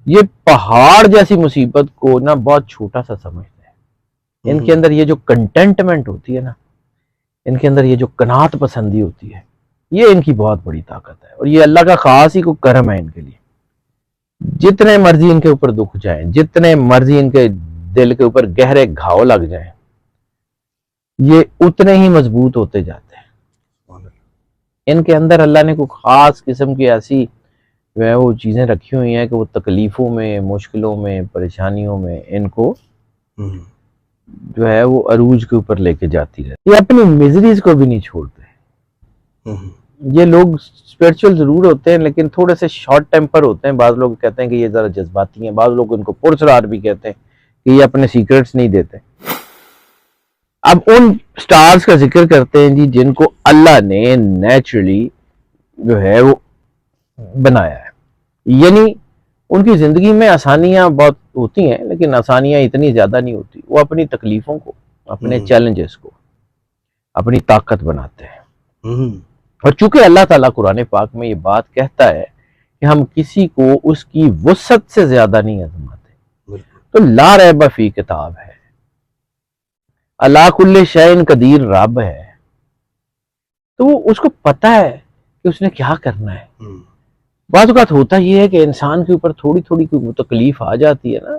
ये पहाड़ जैसी मुसीबत को ना बहुत छोटा सा समझते हैं। इनके अंदर ये जो कंटेंटमेंट होती है ना, इनके अंदर ये जो कनात पसंदी होती है, ये इनकी बहुत बड़ी ताकत है। और ये अल्लाह का खास ही को करम है इनके लिए। जितने मर्जी इनके ऊपर दुख जाए, जितने मर्जी इनके दिल के ऊपर गहरे घाव लग जाए, ये उतने ही मजबूत होते जाते हैं। इनके अंदर अल्लाह ने कोई खास किस्म की ऐसी जो है वो चीजें रखी हुई हैं कि वो तकलीफों में, मुश्किलों में, परेशानियों में इनको जो है वो अरूज के ऊपर लेके जाती रहती। ये अपनी मिजरीज को भी नहीं छोड़ते। ये लोग स्पिरिचुअल जरूर होते हैं लेकिन थोड़े से शॉर्ट टेम्पर होते हैं। बाज लोग कहते हैं कि ये जरा जज्बाती हैं, बाज लोग इनको पुरस्कार भी कहते हैं कि ये अपने सीक्रेट्स नहीं देते। अब उन स्टार्स का जिक्र करते हैं जी जिनको अल्लाह ने नेचुरली जो है वो बनाया है। यानी उनकी जिंदगी में आसानियां बहुत होती हैं लेकिन आसानियां इतनी ज्यादा नहीं होती। वो अपनी तकलीफों को, अपने चैलेंजेस को अपनी ताकत बनाते हैं। और चूंकि अल्लाह ताला कुरान पाक में ये बात कहता है कि हम किसी को उसकी वुसअत से ज्यादा नहीं आजमाते, तो ला रैब फी किताब है, अला कुल्ले शैइन कदीर रब है। तो वो उसको पता है कि उसने क्या करना है। बात होता यह है कि इंसान के ऊपर थोड़ी थोड़ी कोई तकलीफ आ जाती है ना,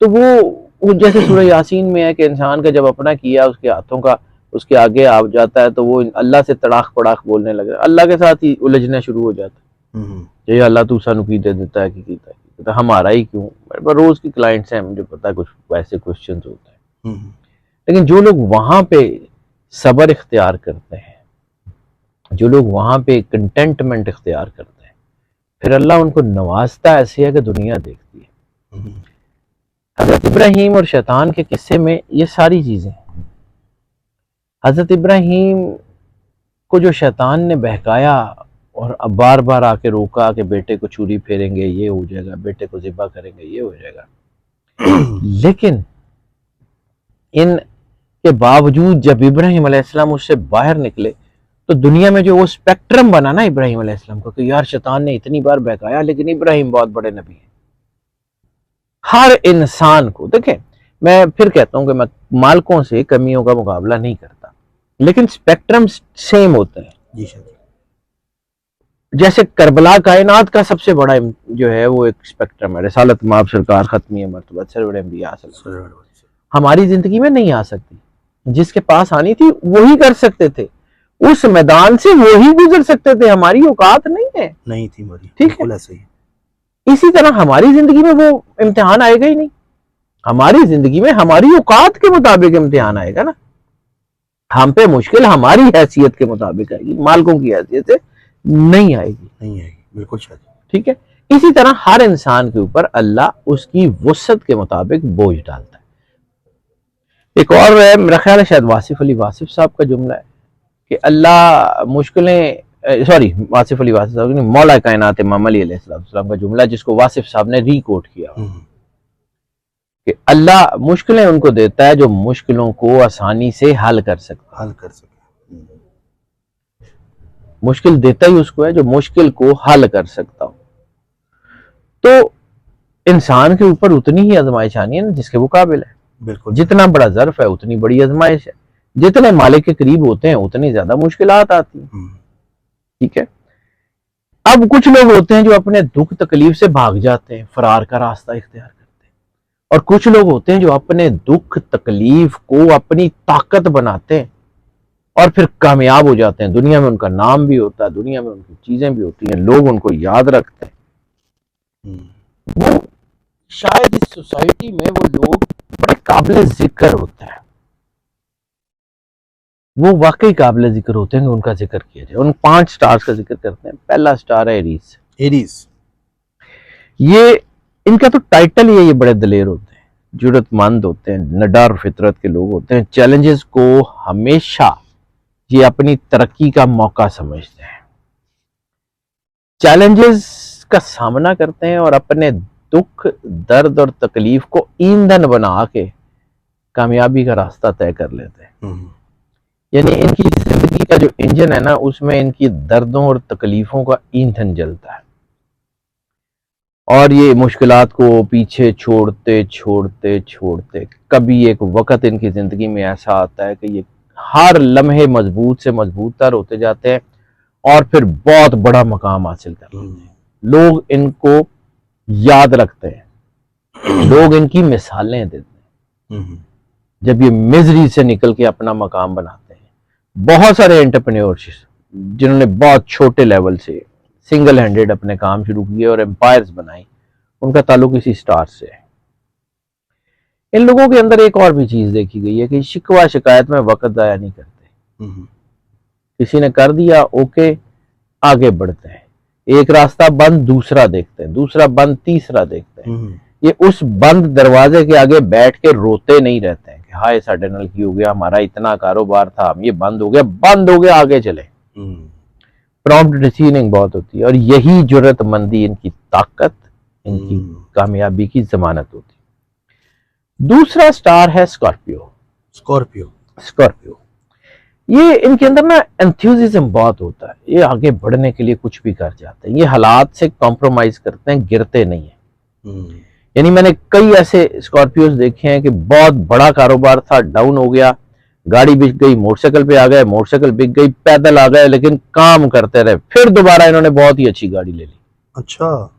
तो वो जैसे सूरह यासीन में है कि इंसान का जब अपना किया उसके हाथों का उसके आगे आ जाता है तो वो अल्लाह से तड़ाक पड़ाक बोलने लगे, अल्लाह के साथ ही उलझना शुरू हो जाता है। ये अल्लाह तू सानू की दे देता है कि तो हमारा ही क्यों। मेरे पास रोज की क्लाइंट्स हैं, मुझे पता है कुछ वैसे क्वेश्चंस होते हैं। लेकिन जो लोग वहां पे सब्र इख्तियार करते हैं, जो लोग वहां पे कंटेंटमेंट इख्तियार करते हैं, फिर अल्लाह उनको नवाजता ऐसे है कि दुनिया देखती है। हजरत इब्राहीम और शैतान के किस्से में ये सारी चीजें। हजरत इब्राहीम को जो शैतान ने बहकाया और अब बार बार आके रोका कि बेटे को छुरी फेरेंगे ये हो जाएगा, बेटे को ज़िबा करेंगे ये हो जाएगा। लेकिन इन के बावजूद जब इब्राहीम अलैहिस्सलाम उससे बाहर निकले तो दुनिया में जो वो स्पेक्ट्रम बना ना इब्राहीम अलैहिस्सलाम को कि यार शैतान ने इतनी बार बहकाया लेकिन इब्राहीम बहुत बड़े नबी हैं। हर इंसान को देखें, मैं फिर कहता हूं कि मैं मालकों से कमियों का मुकाबला नहीं करता, लेकिन स्पेक्ट्रम सेम होते हैं। जी सर। जैसे करबला कायनात का सबसे बड़ा जो है वो एक स्पेक्ट्रम है, रिसालत माब सरकार खत्मी मर्तबा सरवर अंबिया। हमारी जिंदगी में नहीं आ सकती, जिसके पास आनी थी वही कर सकते थे, उस मैदान से वही गुजर सकते थे, हमारी औकात नहीं थी हमारी। ठीक है, ऐसे ही इसी तरह हमारी जिंदगी में वो इम्तिहान आएगा ही नहीं। हमारी जिंदगी में हमारी औकात के मुताबिक इम्तिहान आएगा ना। हम पे मुश्किल हमारी हैसियत के मुताबिक आएगी, मालिकों की हैसियत से नहीं आएगी। बिल्कुल सही। ठीक है, इसी तरह हर इंसान के ऊपर अल्लाह उसकी वुसअत के मुताबिक बोझ डालता है। एक और है, मेरा ख्याल है शायद वासिफ अली वासिफ साहब का जुमला है कि अल्लाह मुश्किलें, सॉरी वासिफ अली वासिफ साहब नहीं, मौला कायनात इमाम अली अलैहिस्सलाम का जुमला जिसको वासिफ साहब ने रिकोट किया कि अल्लाह मुश्किलें उनको देता है जो मुश्किलों को आसानी से हल कर सके। मुश्किल देता ही उसको है जो मुश्किल को हल कर सकता हो। तो इंसान के ऊपर उतनी ही आजमाइश आनी है ना जिसके वो काबिल है। बिल्कुल, जितना बड़ा ज़र्फ है उतनी बड़ी आजमाइश है, जितने मालिक के करीब होते हैं उतनी ज्यादा मुश्किलात आती हैं। ठीक है, अब कुछ लोग होते हैं जो अपने दुख तकलीफ से भाग जाते हैं, फरार का रास्ता इख्तियार करते हैं, और कुछ लोग होते हैं जो अपने दुख तकलीफ को अपनी ताकत बनाते हैं और फिर कामयाब हो जाते हैं। दुनिया में उनका नाम भी होता है, दुनिया में उनकी चीजें भी होती हैं, लोग उनको याद रखते हैं। वो शायद इस सोसाइटी में वो लोग बड़े काबिल जिक्र होते हैं, वो वाकई काबिल जिक्र होते हैं कि उनका जिक्र किया जाए। उन 5 स्टार्स का जिक्र करते हैं। पहला स्टार है एरीज। ये इनका तो टाइटल ही है, ये बड़े दलेर होते हैं, जुर्रतमंद होते हैं, निडर फितरत के लोग होते हैं। चैलेंजेस को हमेशा ये अपनी तरक्की का मौका समझते हैं, चैलेंजेस का सामना करते हैं और अपने दुख दर्द और तकलीफ को ईंधन बना के कामयाबी का रास्ता तय कर लेते हैं। यानी इनकी जिंदगी का जो इंजन है ना, उसमें इनकी दर्दों और तकलीफों का ईंधन जलता है। और ये मुश्किलात को पीछे छोड़ते छोड़ते छोड़ते कभी एक वक्त इनकी ज़िंदगी में ऐसा आता है कि ये हर लम्हे मजबूत से मजबूत तर होते जाते हैं और फिर बहुत बड़ा मकाम हासिल कर लेते हैं। लोग इनको याद रखते हैं, लोग इनकी मिसालें देते हैं जब ये मिजरी से निकल के अपना मकाम बनाते हैं। बहुत सारे एंटरप्रेन्योर्स जिन्होंने बहुत छोटे लेवल से सिंगल हैंडेड अपने काम शुरू किए और एम्पायर्स बनाई, उनका ताल्लुक इसी स्टार से है। इन लोगों के अंदर एक और भी चीज देखी गई है कि शिकवा शिकायत में वक्त जाया नहीं करते। किसी ने कर दिया, ओके, आगे बढ़ते हैं। एक रास्ता बंद, दूसरा देखते हैं, दूसरा बंद, तीसरा देखते हैं। ये उस बंद दरवाजे के आगे बैठ के रोते नहीं रहते हैं कि हाय साडे नाल की हो गया, हमारा इतना कारोबार था, ये बंद हो गया, आगे चले। प्रॉम्प्ट डिसीजनिंग बहुत होती है और यही जुर्रतमंदी इनकी ताकत, इनकी कामयाबी की जमानत होती है। दूसरा स्टार है स्कॉर्पियो। स्कॉर्पियो ये इनके अंदर ना एंथुसिज्म बहुत होता है। ये आगे बढ़ने के लिए कुछ भी कर जाते हैं। ये हालात से कॉम्प्रोमाइज करते हैं, गिरते नहीं है। यानी मैंने कई ऐसे स्कॉर्पियोज देखे हैं कि बहुत बड़ा कारोबार था, डाउन हो गया, गाड़ी बिक गई, मोटरसाइकिल पे आ गए, मोटरसाइकिल बिक गई, पैदल आ गए, लेकिन काम करते रहे, फिर दोबारा इन्होंने बहुत ही अच्छी गाड़ी ले ली। अच्छा,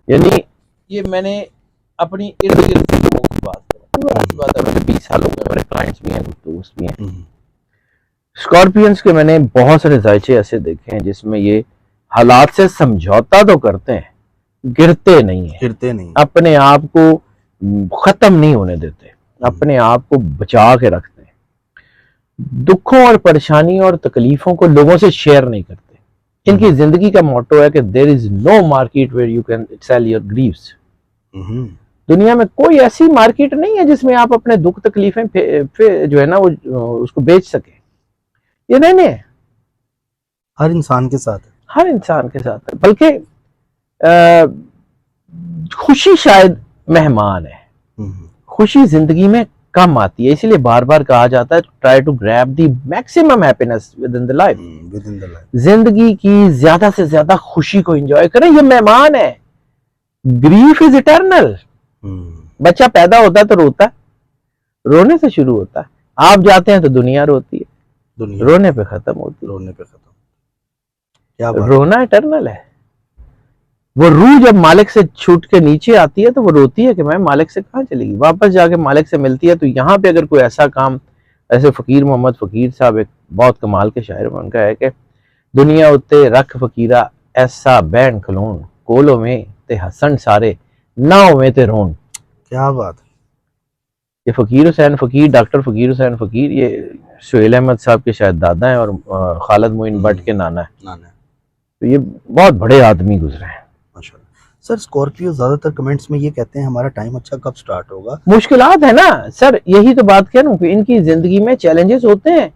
यानी ये मैंने अपनी इर्द गिर्द के लोगों की बात है, मेरे 20 साल हो गए, मेरे क्लाइंट्स भी हैं, कुछ दोस्त भी हैं। स्कॉर्पियंस के मैंने बहुत सारे जायचे ऐसे देखे हैं जिसमें ये हालात से समझौता तो करते हैं, गिरते नहीं है, अपने आप को खत्म नहीं होने देते, अपने आप को बचा के रखते हैं। दुखों और परेशानी और तकलीफों को लोगों से शेयर नहीं करते। इनकी जिंदगी का मोटो है कि there is no market where you can sell your grieves. दुनिया में कोई ऐसी मार्केट नहीं है जिसमें आप अपने दुख तकलीफें जो है ना वो उसको बेच सके। ये नहीं है, हर इंसान के साथ है, बल्कि खुशी शायद मेहमान है। खुशी जिंदगी में कम आती है, इसीलिए बार बार कहा जाता है try to grab the maximum happiness within the life. जिंदगी की ज्यादा से ज्यादा खुशी को एंजॉय करें, ये मेहमान है। Grief is eternal. बच्चा पैदा होता है तो रोता है, रोने से शुरू होता है, आप जाते हैं तो दुनिया रोती है, रोने पे खत्म होती है। क्या बात? रोना इटर्नल है। वो रूह जब मालिक से छूट के नीचे आती है तो वो रोती है कि मैं मालिक से कहाँ चलेगी, वापस जाके मालिक से मिलती है। तो यहाँ पे अगर कोई ऐसा काम, ऐसे फकीर मोहम्मद फकीर साहब एक बहुत कमाल के शायर में उनका है कि दुनिया उत्ते रख फकीरा ऐसा बैन खलोन, कोलो में ते हसन सारे, नाव में ते रोन। क्या बात है? ये फकीर हुसैन फकीर, डॉक्टर फकीर हुसैन फकीर, ये सुहेल अहमद साहब के शायद दादा हैं और खालिद मोइन भट्ट के नाना है। तो ये बहुत बड़े आदमी गुजरे हैं। सर, स्कॉर्पियो ज्यादातर कमेंट्स में ये कहते हैं हमारा टाइम अच्छा कब स्टार्ट होगा। मुश्किलात है ना सर, यही तो बात कह रहा हूँ कि इनकी जिंदगी में चैलेंजेस होते हैं,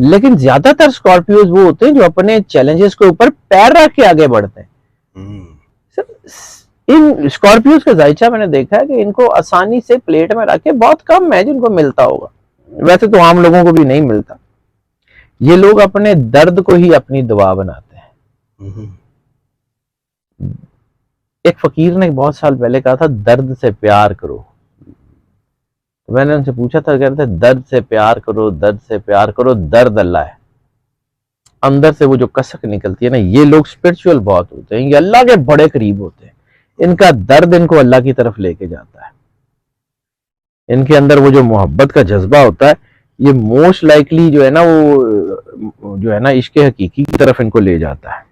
लेकिन ज्यादातर स्कॉर्पियोज वो होते हैं जो अपने चैलेंजेस के ऊपर पैर रख के आगे बढ़ते हैं। सर, इन स्कॉर्पियोज का जायचा मैंने देखा है कि इनको आसानी से प्लेट में रख के, बहुत कम है जिनको मिलता होगा, वैसे तो आम लोगों को भी नहीं मिलता। ये लोग अपने दर्द को ही अपनी दवा बनाते हैं। एक फकीर ने बहुत साल पहले कहा था दर्द से प्यार करो। तो मैंने उनसे पूछा था, कहते दर्द से प्यार करो, दर्द से प्यार करो, दर्द अल्लाह है। अंदर से वो जो कसक निकलती है ना, ये लोग स्पिरिचुअल बहुत होते हैं, ये अल्लाह के बड़े करीब होते हैं। इनका दर्द इनको अल्लाह की तरफ लेके जाता है। इनके अंदर वो जो मोहब्बत का जज्बा होता है, ये मोस्ट लाइकली जो है ना वो जो है ना इश्क हकीकी की तरफ इनको ले जाता है।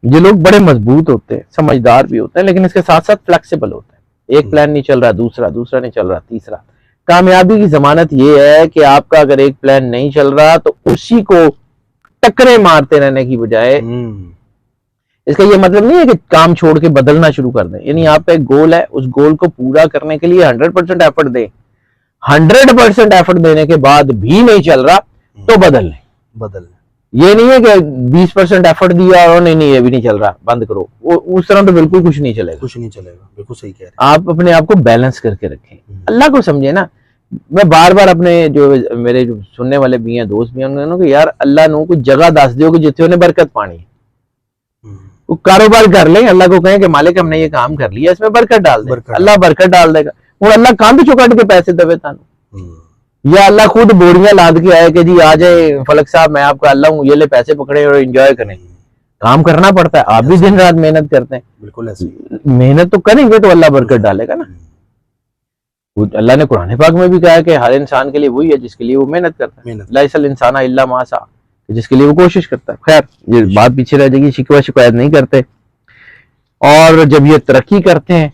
ये लोग बड़े मजबूत होते हैं, समझदार भी होते हैं, लेकिन इसके साथ साथ फ्लेक्सिबल होते हैं। एक प्लान नहीं चल रहा, दूसरा नहीं चल रहा, तीसरा। कामयाबी की जमानत ये है कि आपका अगर एक प्लान नहीं चल रहा तो उसी को टक्करे मारते रहने की बजाय, इसका ये मतलब नहीं है कि काम छोड़ के बदलना शुरू कर दें। यानी आपका एक गोल है, उस गोल को पूरा करने के लिए 100% एफर्ट दें। 100% एफर्ट देने के बाद भी नहीं चल रहा तो बदल लें। ये नहीं है कि 20% एफर्ट दिया और नहीं ये भी नहीं चल रहा, बंद करो। उस तरह तो बिल्कुल कुछ नहीं चलेगा। बिल्कुल सही कह रहे हैं आप। अपने आप को बैलेंस करके रखें, अल्लाह को समझे ना। मैं बार बार अपने जो मेरे जो सुनने वाले भी हैं, दोस्त भी हैं, उन्होंने कि यार अल्लाह ने कुछ जगह दस दियो कि जिथे उन्हें बरकत पानी, वो कारोबार कर लें, अल्लाह को कहें कि मालिक हमने ये काम कर लिया, इसमें बरकत डाल दे, अल्लाह बरकत डाल देगा। और अल्लाह काम भी चुकाट के पैसे देवे तानू, या अल्लाह खुद बोरियां लाद के आए कि जी आ जाए फलक साहब मैं आपका अल्लाह हूँ, ये ले पैसे पकड़े और एंजॉय करें। काम करना पड़ता है, आप भी दिन रात मेहनत करते हैं, बिल्कुल ऐसे मेहनत तो करेंगे तो अल्लाह बरकत डालेगा ना। अल्लाह ने कुरान पाक में भी कहा है कि हर इंसान के लिए वही है जिसके लिए वो मेहनत करता है, लाइसल इंसाना इल्ला मा सा, जिसके लिए वो कोशिश करता है। खैर ये बात पीछे रह जाएगी, शिकवा शिकायत नहीं करते। और जब ये तरक्की करते हैं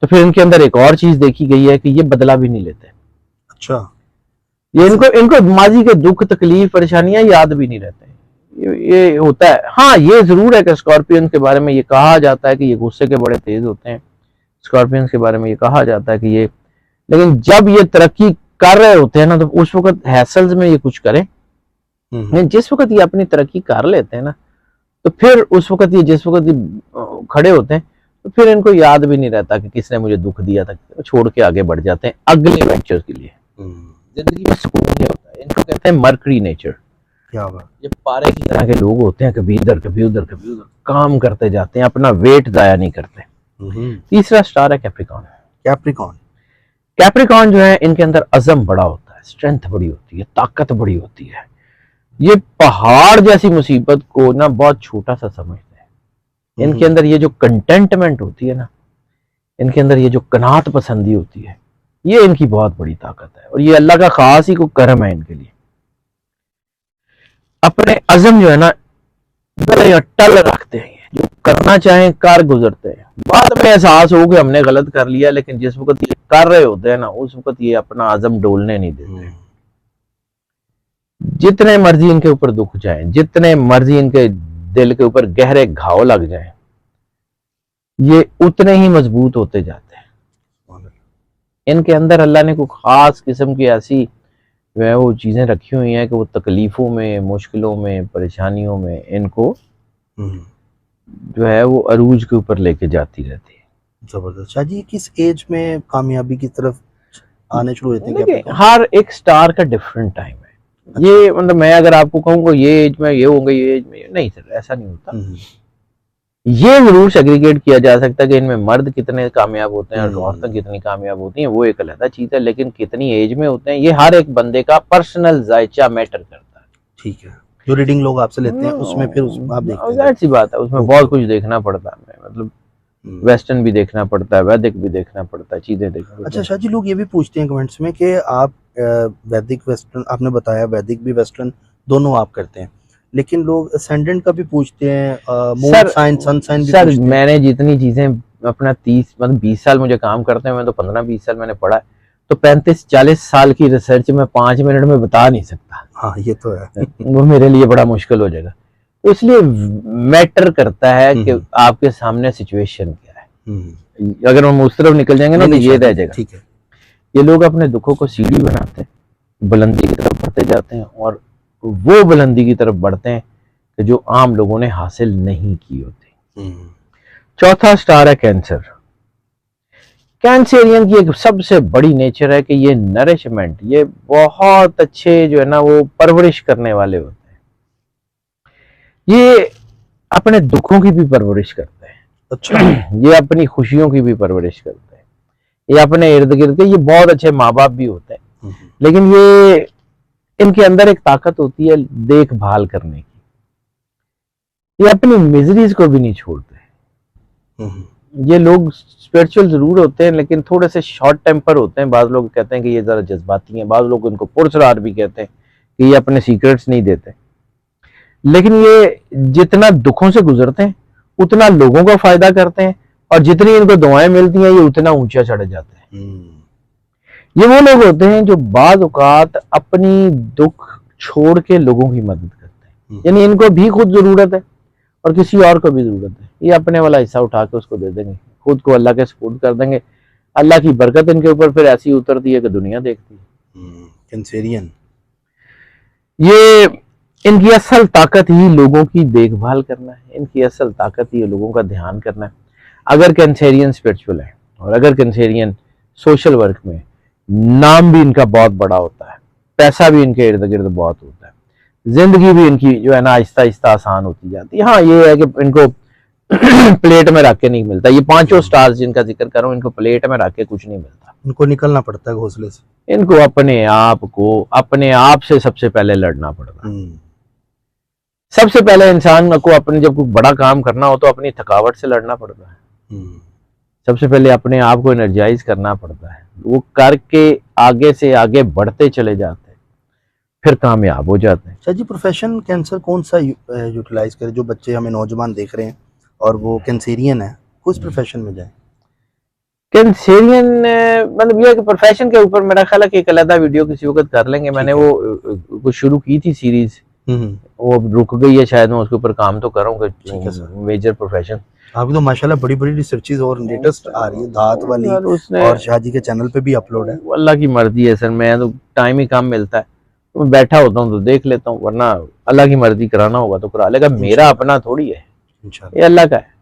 तो फिर इनके अंदर एक और चीज देखी गई है कि ये बदला भी नहीं लेते। अच्छा, ये इनको माजी के दुख तकलीफ परेशानियां याद भी नहीं रहते, ये होता है। हाँ ये जरूर है कि स्कॉर्पियन के बारे में ये कहा जाता है कि ये गुस्से के बड़े तेज होते हैं, स्कॉर्पियन के बारे में ये कहा जाता है कि ये, लेकिन जब ये तरक्की कर रहे होते हैं ना तो उस वक्त हैसल्स में ये कुछ करें, जिस वक्त ये अपनी तरक्की कर लेते हैं ना तो फिर उस वक्त ये जिस वक्त ये खड़े होते हैं तो फिर इनको याद भी नहीं रहता कि किसने मुझे दुख दिया था, छोड़ के आगे बढ़ जाते हैं अगले वेंचर्स के लिए। जिंदगी में सुकून नहीं होता है, इनको कहते हैं मर्करी नेचर। क्या बात, ये पारे की तरह के लोग होते हैं, कभी इधर कभी उधर कभी उधर काम करते जाते हैं, अपना वेट जाया नहीं करते। तीसरा स्टार है कैप्रिकॉर्न। कैप्रिकॉर्न, कैप्रिकॉर्न जो है इनके अंदर अज़म बड़ा होता है, स्ट्रेंथ बड़ी होती है, ताकत बड़ी होती है। ये पहाड़ जैसी मुसीबत को ना बहुत छोटा सा समझते हैं। इनके अंदर ये जो कंटेंटमेंट होती है ना, इनके अंदर ये जो कनात पसंदी होती है, ये इनकी बहुत बड़ी ताकत है और ये अल्लाह का खास ही को करम है इनके लिए। अपने अज़म जो है ना बड़े अटल रखते हैं, जो करना चाहें कर गुजरते हैं। बाद में एहसास हो कि हमने गलत कर लिया, लेकिन जिस वक्त ये कर रहे होते हैं ना उस वक्त ये अपना अज़म डोलने नहीं देते। जितने मर्जी इनके ऊपर दुख जाए, जितने मर्जी इनके दिल के ऊपर गहरे घाव लग जाएं, ये उतने ही मजबूत होते जाते हैं। इनके अंदर अल्लाह ने कोई खास किस्म की ऐसी जो है वो चीजें रखी हुई हैं कि वो तकलीफों में, मुश्किलों में, परेशानियों में इनको जो है वो अरूज के ऊपर लेके जाती रहती है। जबरदस्त। शाह जी किस एज में कामयाबी की तरफ आने शुरू होते हैं? देखिए हर एक स्टार का डिफरेंट टाइम है। ये मतलब मैं अगर आपको कहूँगा ये एज में ये होंगे, ये एज में, नहीं सर ऐसा नहीं होता। ये जरूर सेग्रीगेट किया जा सकता है कि इनमें मर्द कितने कामयाब होते हैं और औरतें कितनी कामयाब होती हैं, वो एक अलग चीज है, लेकिन कितनी एज में होते हैं ये हर एक बंदे का पर्सनल जायचा मैटर करता है। ठीक है, जो रीडिंग लोग आपसे लेते हैं उसमें फिर आप देखते हैं, सी बात है, उसमें बहुत कुछ देखना पड़ता है, मतलब वेस्टर्न भी देखना पड़ता है, वैदिक भी देखना पड़ता है, चीजें देखना पड़ता है। अच्छा शाह जी, लोग ये भी पूछते हैं कमेंट्स में कि आप वैदिक वेस्टर्न, आपने बताया वैदिक भी वेस्टर्न दोनों आप करते हैं, लेकिन लोग असेंडेंट का भी पूछते हैं, मून साइन सन साइन भी पूछते हैं। मैंने जितनी चीजें अपना 30 मतलब 20 साल मुझे काम करते हैं, मैं तो 15-20 साल मैंने पढ़ा है, तो 35-40 साल की रिसर्च में 5 मिनट में बता नहीं सकता। हाँ ये तो है वो मेरे लिए बड़ा मुश्किल हो जाएगा। इसलिए मैटर करता है कि आपके सामने सिचुएशन क्या है। अगर हम उस तरफ निकल जाएंगे ना तो ये रह जाएगा। ठीक है, ये लोग अपने दुखों को सीढ़ी बनाते हैं, बुलंदी की तरफ बढ़ते जाते हैं और वो बुलंदी की तरफ बढ़ते हैं कि जो आम लोगों ने हासिल नहीं की होती। चौथा स्टार है कैंसर। कैंसेरियन की एक सबसे बड़ी नेचर है कि ये नरिशमेंट, ये बहुत अच्छे जो है ना वो परवरिश करने वाले होते हैं। ये अपने दुखों की भी परवरिश करते हैं। अच्छा ये अपनी खुशियों की भी परवरिश करते हैं। ये अपने इर्द गिर्द के ये बहुत अच्छे माँ बाप भी होते हैं, लेकिन ये इनके अंदर एक ताकत होती है देखभाल करने की। ये अपनी मिजरीज को भी नहीं छोड़ते। ये लोग स्पिरिचुअल जरूर होते हैं लेकिन थोड़े से शॉर्ट टेम्पर होते हैं। बाद लोग कहते हैं कि ये जरा जज्बाती हैं, बाद लोग इनको पुरसरार भी कहते हैं कि ये अपने सीक्रेट्स नहीं देते। लेकिन ये जितना दुखों से गुजरते हैं उतना लोगों का फायदा करते हैं और जितनी इनको दुआएं मिलती हैं ये उतना ऊंचा चढ़ जाते हैं। ये वो लोग होते हैं जो बाज़ औक़ात अपनी दुख छोड़ के लोगों की मदद करते हैं। यानी इनको भी खुद जरूरत है और किसी और को भी जरूरत है, ये अपने वाला हिस्सा उठा के उसको दे देंगे, खुद को अल्लाह के सपोर्ट कर देंगे। अल्लाह की बरकत इनके ऊपर फिर ऐसी उतरती है कि दुनिया देखती है। कैंसेरियन, ये इनकी असल ताकत ही लोगों की देखभाल करना है, इनकी असल ताकत ही लोगों का ध्यान करना है। अगर कैंसेरियन स्पिरिचुअल है और अगर कैंसेरियन सोशल वर्क में, नाम भी इनका बहुत बड़ा होता है, पैसा भी इनके इर्द गिर्द बहुत होता है, जिंदगी भी इनकी जो है ना आहिस्ता आहिस्ता आसान होती जाती है। हाँ ये है कि इनको प्लेट में रख के नहीं मिलता। ये 5 स्टार्स जिनका जिक्र कर रहा हूँ, इनको प्लेट में रख के कुछ नहीं मिलता। इनको निकलना पड़ता है घोंसले से। इनको अपने आप से सबसे पहले लड़ना पड़ता है। सबसे पहले इंसान को अपने जब कोई बड़ा काम करना हो तो अपनी थकावट से लड़ना पड़ता है। सबसे पहले अपने आप को एनर्जाइज करना पड़ता है। वो करके आगे से आगे बढ़ते चले जाते हैं, फिर कामयाब हो जाते हैं। अच्छा जी, प्रोफेशन कैंसर कौन सा यूटिलाइज करे? जो बच्चे हमें नौजवान देख रहे हैं और वो कैंसेरियन है, किस प्रोफेशन में जाए? कैंसेरियन मतलब ये कि प्रोफेशन के ऊपर मेरा ख्याल है कि एक अलग वीडियो किसी वक्त कर लेंगे। मैंने वो कुछ शुरू की थी सीरीज, वो रुक गई है शायद। मैं उसके ऊपर काम तो करूँगा। मेजर प्रोफेशन आपकी तो माशाल्लाह बड़ी बड़ी रिसर्चेज और लेटेस्ट आ रही है, धात वाली और शाहजी के चैनल पे भी अपलोड है। अल्लाह की मर्जी है सर, मैं तो टाइम ही कम मिलता है तो मैं बैठा होता हूँ तो देख लेता हूँ, वरना अल्लाह की मर्जी कराना होगा तो करा लेगा। मेरा अपना थोड़ी है, ये अल्लाह का है,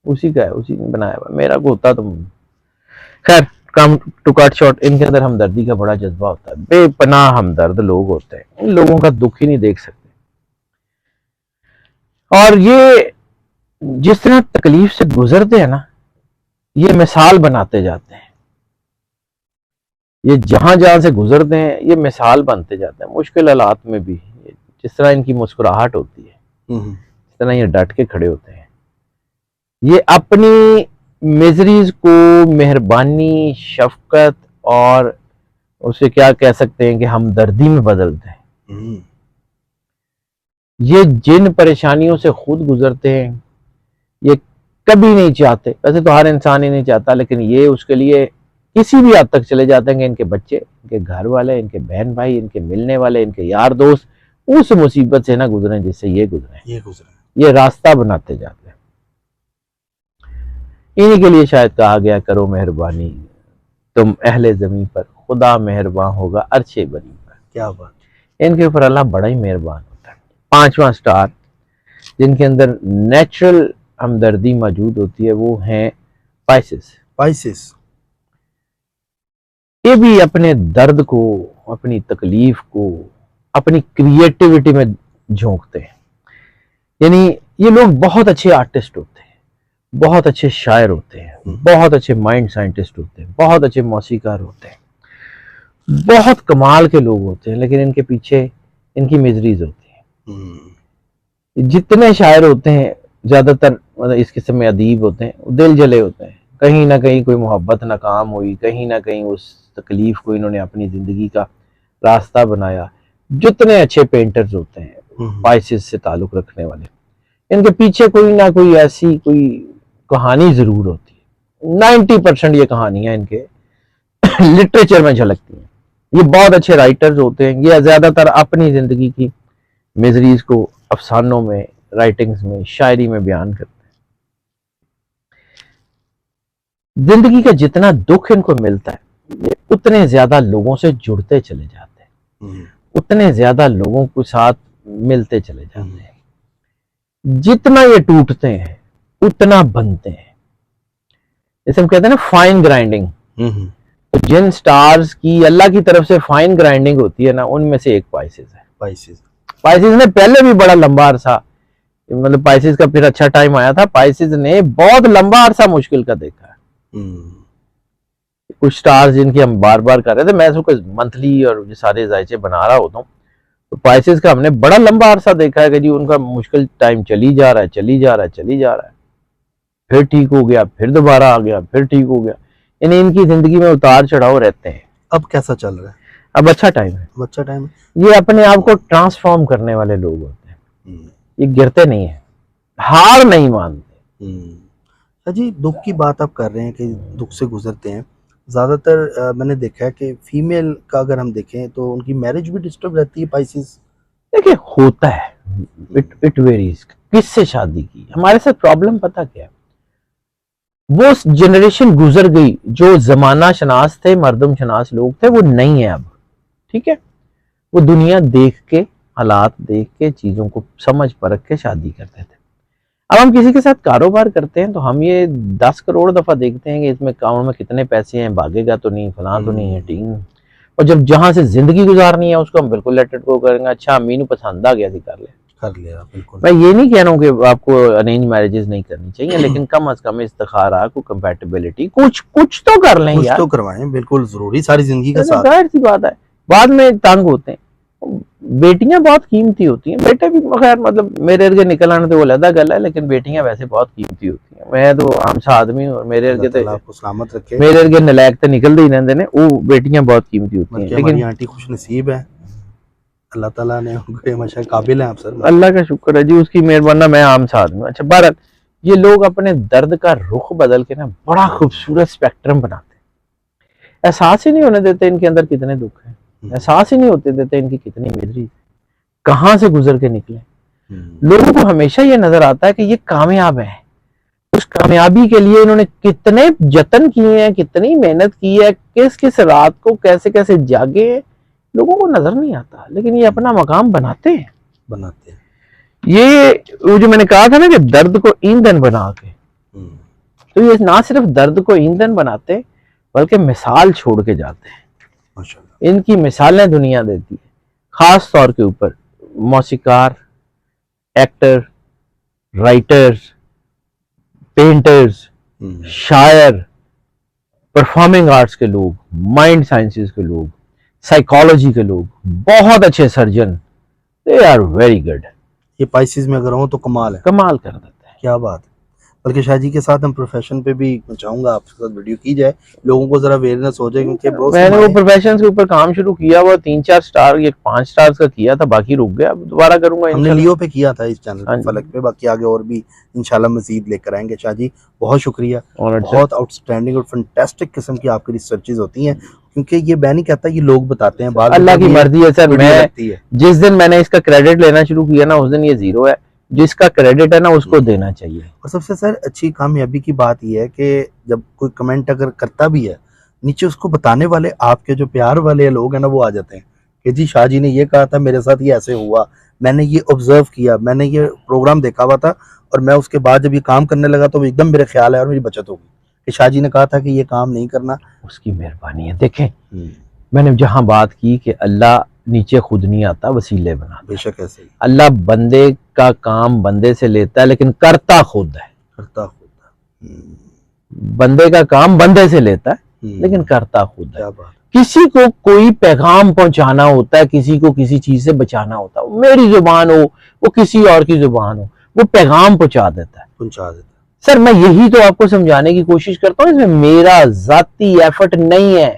उसी का है, उसी ने बनाया हुआ। मेरा को होता तो खैर। कम टू कट शॉर्ट, इनके अंदर हमदर्दी का बड़ा जज्बा होता है। बेपनाह हमदर्द लोग होते हैं, इन लोगों का दुख ही नहीं देख सकते। और ये जिस तरह तकलीफ से गुजरते हैं ना, ये मिसाल बनाते जाते हैं। ये जहां जहां से गुजरते हैं ये मिसाल बनते जाते हैं। मुश्किल हालात में भी जिस तरह इनकी मुस्कुराहट होती है, इस तरह ये डट के खड़े होते हैं। ये अपनी मिजरीज को मेहरबानी, शफकत और उसे क्या कह सकते हैं कि हमदर्दी में बदलते हैं। ये जिन परेशानियों से खुद गुजरते हैं ये कभी नहीं चाहते, वैसे तो हर इंसान ही नहीं चाहता, लेकिन ये उसके लिए किसी भी हद तक चले जाते हैं कि इनके बच्चे, इनके घर वाले, इनके बहन भाई, इनके मिलने वाले, इनके यार दोस्त उस मुसीबत से ना गुजरें जिससे ये गुजरे। ये रास्ता बनाते जाते हैं। इन्हीं के लिए शायद कहा गया, करो मेहरबानी तुम अहले जमीन पर, खुदा मेहरबान होगा अर्शे बनी पर। क्या बात, इनके ऊपर अल्लाह बड़ा ही मेहरबान होता है। 5वां स्टार जिनके अंदर नेचुरल हमदर्दी मौजूद होती है वो हैं पाइसेस। ये भी अपने दर्द को, अपनी तकलीफ को अपनी क्रिएटिविटी में झोंकते हैं। यानी ये लोग बहुत अच्छे आर्टिस्ट होते हैं, बहुत अच्छे शायर होते हैं, बहुत अच्छे माइंड साइंटिस्ट होते हैं, बहुत अच्छे मौसीकार होते हैं, बहुत कमाल के लोग होते हैं, लेकिन इनके पीछे इनकी मिजरीज होती है। जितने शायर होते हैं ज्यादातर, मतलब इस किस्म में अदीब होते हैं, दिल जले होते हैं। कहीं ना कहीं कोई मोहब्बत नाकाम हुई, कहीं ना कहीं उस तकलीफ को इन्होंने अपनी जिंदगी का रास्ता बनाया। जितने अच्छे पेंटर्स होते हैं पाइसेस से ताल्लुक रखने वाले, इनके पीछे कोई ना कोई ऐसी कोई कहानी जरूर होती है। 90% ये कहानियां इनके लिटरेचर में झलकती हैं। ये बहुत अच्छे राइटर्स होते हैं। ये ज्यादातर अपनी जिंदगी की मिजरीज को अफसानों में, राइटिंग्स में, शायरी में बयान करते हैं। जिंदगी का जितना दुख इनको मिलता है ये उतने ज्यादा लोगों से जुड़ते चले जाते हैं, उतने ज्यादा लोगों के साथ मिलते चले जाते हैं। जितना ये टूटते हैं उतना बनते हैं। जैसे हम कहते हैं ना फाइन ग्राइंडिंग, तो जिन स्टार्स की अल्लाह की तरफ से फाइन ग्राइंडिंग होती है ना, उनमें से एक पाइसेस है। पाइसेस ने पहले भी बड़ा लंबा अरसा, मतलब पाइसेस का फिर अच्छा टाइम आया था। पाइसेस ने बहुत लंबा अरसा मुश्किल का देखा है। कुछ स्टार्स जिनकी हम बार बार कर रहे थे, मैं उसको मंथली और सारे जायचे बना रहा होता हूँ, तो पाइसेस का हमने बड़ा लंबा अरसा देखा है कि जी उनका मुश्किल टाइम चली जा रहा है, फिर ठीक हो गया, फिर दोबारा आ गया, फिर ठीक हो गया। यानी इनकी जिंदगी में उतार चढ़ाव रहते हैं। अब कैसा चल रहा है? अब अच्छा टाइम है। ये अपने आप को ट्रांसफॉर्म करने वाले लोग होते हैं। ये गिरते नहीं है, हार नहीं मानते। जी, दुख की बात आप कर रहे हैं कि दुख से गुजरते हैं। ज़्यादातर मैंने देखा है कि फीमेल का अगर हम देखें तो उनकी मैरिज भी डिस्टर्ब रहती है पाइसेस। देखिए होता है, इट वेरीज किससे शादी की। हमारे साथ प्रॉब्लम पता क्या है, वो जनरेशन गुजर गई जो जमाना शनास थे, मर्दम शनास लोग थे, वो नहीं है अब। ठीक है, वो दुनिया देख के, हालात देख के, चीजों को समझ परख के शादी करते थे। अब हम किसी के साथ कारोबार करते हैं तो हम ये 10 करोड़ दफा देखते हैं कि इसमें अकाउंट में कितने पैसे हैं, भागेगा तो नहीं, फलां तो नहीं है, ठीक। और जब जहां से जिंदगी गुजारनी है उसको हम बिल्कुल लेट इट गो करेंगे। अच्छा अम्मी नू पसंद आ गया, कर ले, कर लिया बिल्कुल। मैं ये नहीं कह रहा हूँ कि आपको अरेंज मैरिजेस नहीं करनी चाहिए, लेकिन कम अज कम इस्तिखारा को कंपैटिबिलिटी कुछ तो कर लें कुछ यार, तो करवाएं, बिल्कुल जरूरी, सारी जिंदगी का साथ। जाहिर सी बात है, बाद में तंग होते हैं। बेटियां बहुत कीमती होती हैं, बेटे भी खैर मतलब मेरे अर्गे निकल आने तो वो अलग गल है, लेकिन बेटियां वैसे बहुत कीमती होती हैं। मैं तो आम सा आदमी हूं और मेरे अर्गे अल्लाह ताला आपको सलामत रखे। मेरे अर्गे नलायक तो निकलते ही रहते ने, वो बेटियां बहुत कीमती होती हैं। लेकिन हमारी आंटी खुश नसीब है, अल्लाह ताला ने उनको हमेशा काबिल है आप सर। अल्लाह का शुक्र है जी, उसकी मेहरबानी। मैं आम सा आदमी हूं। अच्छा भारत, ये लोग अपने दर्द का रुख बदल के ना बड़ा खूबसूरत स्पेक्ट्रम बनाते हैं। एहसास ही नहीं होने देते इनके अंदर कितने दुख हैं, एहसास ही नहीं होते देते इनकी कितनी मिजरी, कहां से गुजर के निकले। लोगों को हमेशा ये नजर आता है कि ये कामयाब है, उस कामयाबी के लिए इन्होंने कितने जतन किए हैं, कितनी मेहनत की है, किस किस रात को कैसे कैसे जागे हैं, लोगों को नजर नहीं आता, लेकिन ये अपना मकाम बनाते हैं। ये वो जो मैंने कहा था ना कि दर्द को ईंधन बना के, तो ये ना सिर्फ दर्द को ईंधन बनाते बल्कि मिसाल छोड़ के जाते हैं। माशाल्लाह, इनकी मिसालें दुनिया देती है, खास तौर के ऊपर मौसीकार, एक्टर, राइटर्स, पेंटर्स, शायर, परफॉर्मिंग आर्ट्स के लोग, माइंड साइंसेस के लोग, साइकोलॉजी के लोग, बहुत अच्छे surgeon, they are very good. ये पाइसेस में अगर हो तो कमाल है, कमाल कर देते हैं। क्या बात है। बल्कि शाहजी के साथ हम प्रोफेशन पे भी चाहूंगा आपके साथ वीडियो की जाए, लोगों को जरा अवेयरनेस हो जाए, क्योंकि मैंने वो प्रोफेशन के ऊपर काम शुरू किया, वो 3-4 स्टार, ये 5 स्टार्स का किया था, बाकी रुक गया, अब दोबारा करूंगा। हमने लियो पे किया था इस चैनल पे, फलक पे, बाकी आगे और भी इंशाल्लाह मजीद लेकर आएंगे। शाहजी बहुत शुक्रिया, बहुत आउटस्टैंडिंग और फैंटास्टिक किस्म की आपकी रिसर्चेज होती हैं, क्योंकि ये मैं नहीं कहता, ये लोग बताते हैं, अल्लाह की मर्जी है सर। मैं जिस दिन मैंने इसका क्रेडिट लेना शुरू किया ना, उस दिन ये जीरो है, जिसका क्रेडिट है ना उसको देना चाहिए। और सबसे सर अच्छी कामयाबी की बात यह है कि जब कोई कमेंट अगर करता भी है, नीचे उसको बताने वाले आपके जो प्यार वाले लोग हैं ना, वो आ जाते हैं कि जी शाहजी ने ये कहा था, मेरे साथ ये ऐसे हुआ, मैंने ये ऑब्जर्व किया, मैंने ये प्रोग्राम देखा हुआ था, और मैं उसके बाद जब ये काम करने लगा तो एकदम मेरे ख्याल है और मेरी बचत होगी कि शाहजी ने कहा था कि ये काम नहीं करना। उसकी मेहरबानी है। देखें, मैंने जहां बात की कि अल्लाह नीचे खुद नहीं आता, वसीले बना। बेशक ऐसे ही अल्लाह बंदे का काम बंदे से लेता है, लेकिन करता खुद है। बंदे का काम बंदे से लेता है, लेकिन करता खुद है। किसी को कोई पैगाम पहुंचाना होता है, किसी को किसी चीज से बचाना होता है, मेरी जुबान हो वो किसी और की जुबान हो, वो पैगाम पहुंचा देता है। सर मैं यही तो आपको समझाने की कोशिश करता हूँ, इसमें मेरा जाती एफर्ट नहीं है।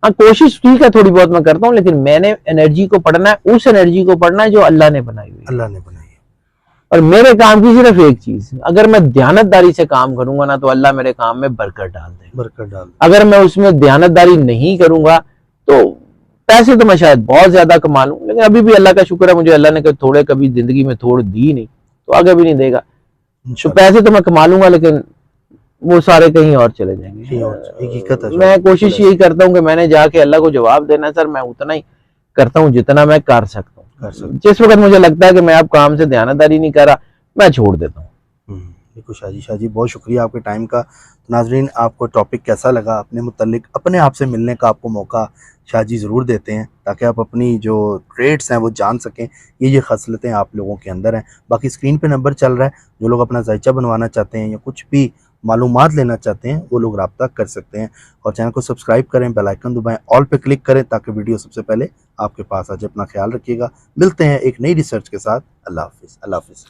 हाँ, कोशिश ठीक है, थोड़ी बहुत मैं करता हूँ, लेकिन मैंने एनर्जी को पढ़ना है, उस एनर्जी को पढ़ना है जो अल्लाह ने बनाई हुई है। और मेरे काम की सिर्फ एक चीज, अगर मैं दयानतदारी से काम करूंगा ना, तो अल्लाह मेरे काम में बरकत डाल दे। अगर मैं उसमें दयानतदारी नहीं करूंगा तो पैसे तो मैं शायद बहुत ज्यादा कमा लूं, लेकिन अभी भी अल्लाह का शुक्र है, मुझे अल्लाह ने थोड़े कभी जिंदगी में थोड़ दी नहीं, तो आगे भी नहीं देगा। तो पैसे तो मैं कमा लूंगा, लेकिन वो सारे कहीं और चले जाएंगे। मैं कोशिश यही करता हूँ कि मैंने जाके अल्लाह को जवाब देना। सर मैं उतना ही करता हूँ जितना मैं कर सकता हूँ। जिस वक्त मुझे लगता है कि मैं अब काम से ध्यानदारी नहीं कर रहा, मैं छोड़ देता हूँ। बिल्कुल शाहजी बहुत शुक्रिया आपके टाइम का। तो नाजरीन, आपको टॉपिक कैसा लगा, अपने मुतल्लिक अपने आप से मिलने का आपको मौका शाहजी ज़रूर देते हैं, ताकि आप अपनी जो ट्रेड्स हैं वो जान सकें, ये खसलतें आप लोगों के अंदर हैं। बाकी स्क्रीन पे नंबर चल रहा है, जो लोग अपना जायचा बनवाना चाहते हैं या कुछ भी मालूमात लेना चाहते हैं, वो लोग रब्ता कर सकते हैं। और चैनल को सब्सक्राइब करें, बेल आइकन दबाएं, ऑल पे क्लिक करें, ताकि वीडियो सबसे पहले आपके पास आ जाए। अपना ख्याल रखिएगा, मिलते हैं एक नई रिसर्च के साथ। अल्लाह हाफिज़।